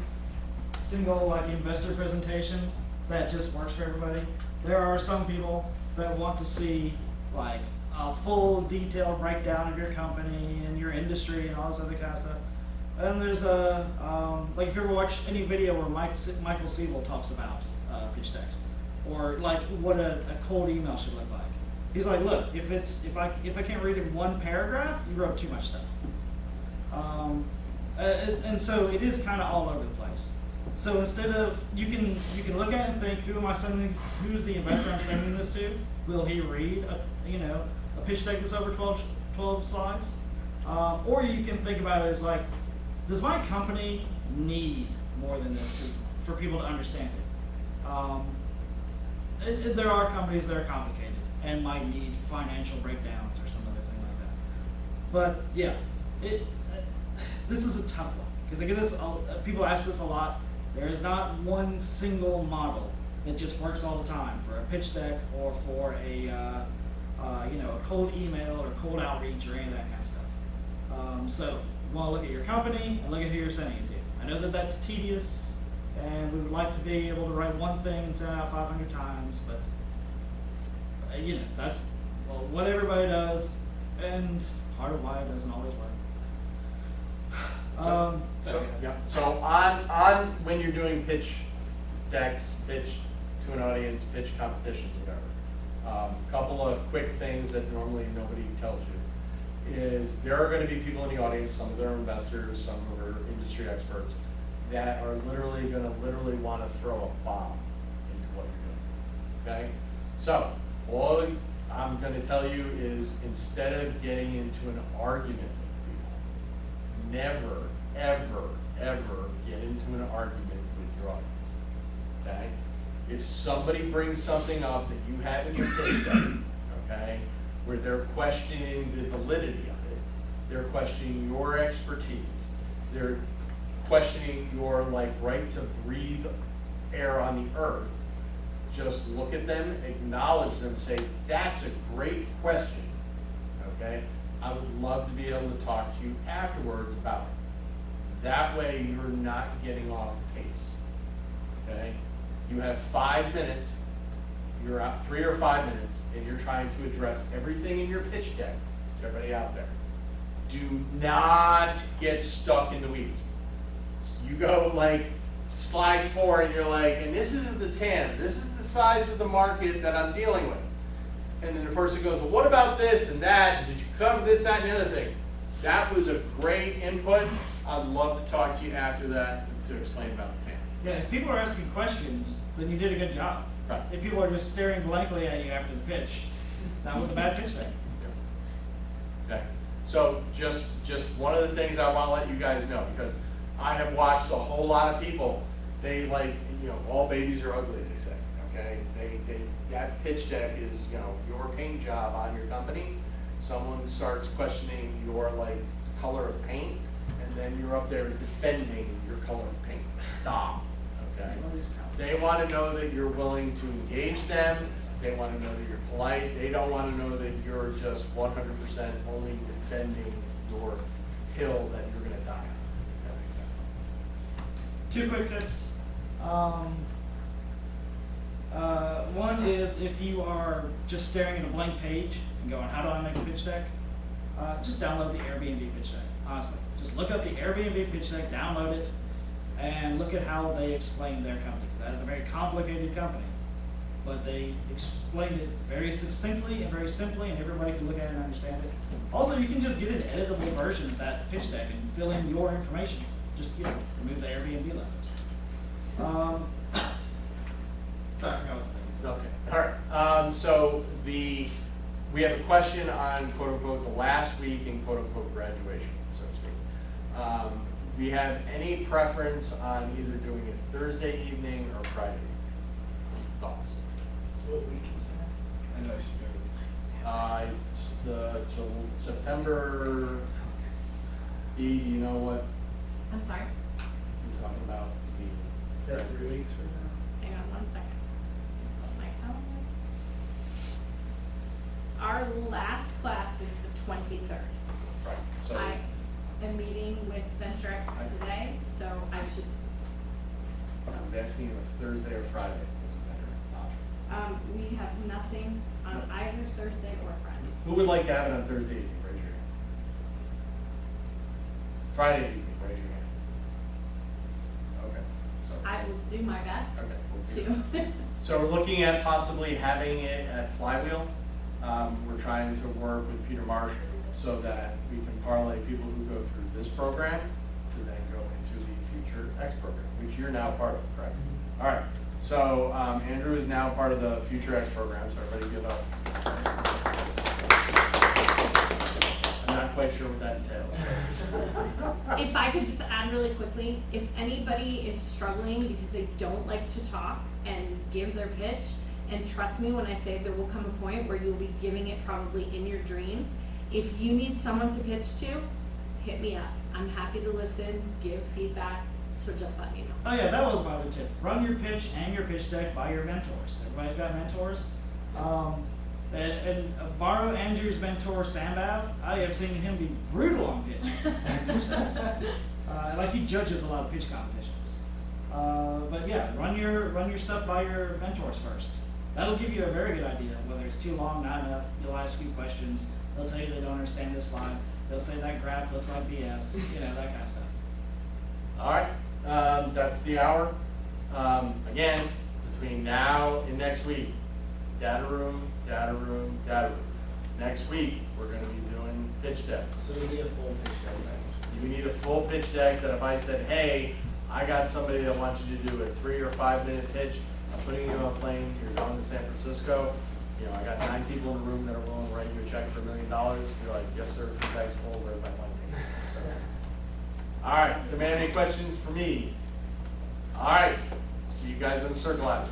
single like investor presentation that just works for everybody. There are some people that want to see like a full detailed breakdown of your company and your industry and all this other kind of stuff. And there's like if you ever watch any video where Michael Siebel talks about pitch decks, or like what a cold email should look like. He's like, look, if I can't read in one paragraph, you wrote too much stuff. And so it is kind of all over the place. So instead of you can look at it and think, who am I sending? Who's the investor I'm sending this to? Will he read a pitch deck that's over 12 slides? Or you can think about it as like, does my company need more than this for people to understand it? There are companies that are complicated and might need financial breakdowns or some other thing like that. But yeah, this is a tough one because I get this. People ask this a lot. There is not one single model that just works all the time for a pitch deck or for a cold email or cold outreach or any of that kind of stuff. So you want to look at your company and look at who you're sending it to. I know that that's tedious, and we would like to be able to write one thing and send it out 500 times, but that's what everybody does, and part of why it doesn't always work. So on when you're doing pitch decks, pitch to an audience, pitch competitions, whatever. Couple of quick things that normally nobody tells you is there are going to be people in the audience, some of them are investors, some of them are industry experts, that are literally going to want to throw a bomb into what you're doing. Okay? So all I'm going to tell you is instead of getting into an argument with people, never, ever, ever get into an argument with your audience. Okay? If somebody brings something up that you have in your pitch deck, okay, where they're questioning the validity of it, they're questioning your expertise, they're questioning your right to breathe air on the earth, just look at them, acknowledge them, say, that's a great question, okay? I would love to be able to talk to you afterwards about it. That way you're not getting off pace, okay? You have 5 minutes, you're out 3 or 5 minutes, and you're trying to address everything in your pitch deck to everybody out there. Do not get stuck in the weeds. You go slide 4 and you're like, and this is the TAM, this is the size of the market that I'm dealing with. And then the person goes, well, what about this and that? Did you cover this, that, and the other thing? That was a great input. I'd love to talk to you after that to explain about the TAM. Yeah, if people are asking questions, then you did a good job. Right. If people are just staring blankly at you after the pitch, that was a bad pitch deck. Okay. So just one of the things I want to let you guys know, because I have watched a whole lot of people, they all babies are ugly, they say, okay? That pitch deck is, your paint job on your company. Someone starts questioning your color of paint, and then you're up there defending your color of paint. Stop, okay? They want to know that you're willing to engage them. They want to know that you're polite. They don't want to know that you're just 100% only defending your hill that you're going to die on. That makes sense. 2 quick tips. One is if you are just staring at a blank page and going, how do I make a pitch deck? Just download the Airbnb pitch deck, honestly. Just look up the Airbnb pitch deck, download it, and look at how they explain their company. That is a very complicated company, but they explained it very succinctly and very simply, and everybody can look at it and understand it. Also, you can just get an editable version of that pitch deck and fill in your information. Just remove the Airbnb logos. Sorry, I was saying. Okay, all right. So we have a question on quote unquote the last week in quote unquote graduation, so to speak. We have any preference on either doing it Thursday evening or Friday evening? Thoughts? What week is that? I know I should know. It's September. Do you know what I'm sorry, We're talking about Is that 3 weeks from now? hang on one second. My calendar. Our last class is the 23rd. right, so. I am meeting with VentureX today, so I should, I was asking if Thursday or Friday was a better option. we have nothing on either Thursday or Friday. Who would like to have it on Thursday evening? Raise your hand. Friday evening, raise your hand. Okay, so. I will do my best Okay, we'll do to. So we're looking at possibly having it at Flywheel. We're trying to work with Peter Marsh so that we can parlay people who go through this program to then go into the Future X program, which you're now part of, correct? All right, so Andrew is now part of the Future X program, so everybody give up. I'm not quite sure what that entails. If I could just add really quickly, if anybody is struggling because they don't like to talk and give their pitch, and trust me when I say there will come a point where you'll be giving it probably in your dreams. If you need someone to pitch to, hit me up. I'm happy to listen, give feedback, so just let me know. Oh yeah, that was my other tip. Run your pitch and your pitch deck by your mentors. Everybody's got mentors. And borrow Andrew's mentor, Sambav. I have seen him be brutal on pitches. Like he judges a lot of pitch competitions. But yeah, run your stuff by your mentors first. That'll give you a very good idea of whether it's too long, not enough. You'll ask you questions. They'll tell you they don't understand this slide. They'll say that graph looks like BS. You know, that kind of stuff. All right, that's the hour. Again, between now and next week, data room, data room, data room. Next week, we're gonna be doing pitch decks. So we need a full pitch deck. You need a full pitch deck that if I said, hey, I got somebody that wants you to do a 3 or 5 minute pitch, I'm putting you on a plane, you're going to San Francisco, you know, I got 9 people in the room that are willing to write you a check for $1 million, you're like, yes, sir, your bag's full, where's my money? So, all right, does anybody have any questions for me? All right, see you guys in the circle out.